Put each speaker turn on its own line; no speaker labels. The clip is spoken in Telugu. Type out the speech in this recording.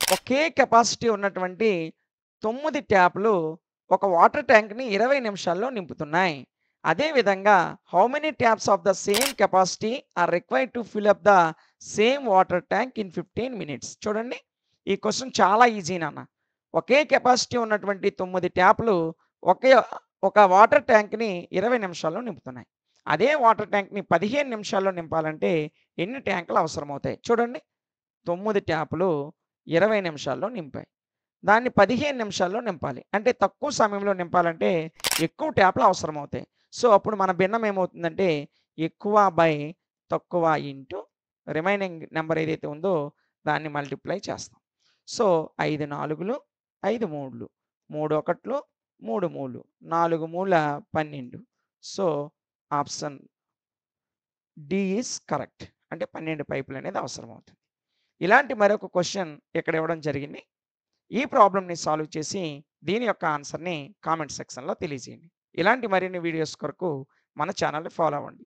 ఒకే కెపాసిటీ ఉన్నటువంటి 9 ట్యాప్‌లు ఒక వాటర్ ట్యాంక్‌ని 20 నిమిషాల్లో నింపుతున్నాయి. అదేవిధంగా how many taps of the same capacity or required to fill up the same water tank in 15 minutes. చూడండి. ఈ క్వెషన్ చాలా ఈజీ నాన్న. ఒకే కెపాసిటీ ఉన్నటువంటి 9 ట్యాప్‌లు ఒకే ఒక వాటర్ ట్యాంక్‌ని 20 నిమిషాల్లో నింపుతున్నాయి. అదే వాటర్ ట్యాంక్‌ని 15 నిమిషాల్లో నింపాలంటే ఎన్ని ట్యాంకులు అవసరమవుతాయి? చూడండి. 9 ట్యాపులు 20 నిమిషాల్లో నింపాయి. దాన్ని 15 నిమిషాల్లో నింపాలి. అంటే తక్కువ సమయంలో నింపాలంటే ఎక్కువ ట్యాప్‌లు అవసరమవుతాయి. సో, అప్పుడు మన భిన్నం ఏమవుతుందంటే ఎక్కువ బై తక్కువ ఇంటూ రిమైనింగ్ నంబర్ ఏదైతే ఉందో దాన్ని మల్టిప్లై చేస్తాం. సో, 5 నాలుగులు, 5 మూడులు, 3 ఒకట్లు, 3 మూడులు, 4 మూల 12. So, option D is correct. అంటే 12 పైపులనేది అవసరమవుతుంది. ఇలాంటి మరొక క్వెషన్ ఇక్కడ ఇవ్వడం జరిగింది. ఈ ప్రాబ్లమ్‌ని సాల్వ్ చేసి దీని యొక్క ఆన్సర్‌ని కామెంట్ సెక్షన్‌లో తెలియజేయండి. ఇలాంటి మరిన్ని వీడియోస్ కొరకు మన ఛానెల్‌ని ఫాలో అవ్వండి.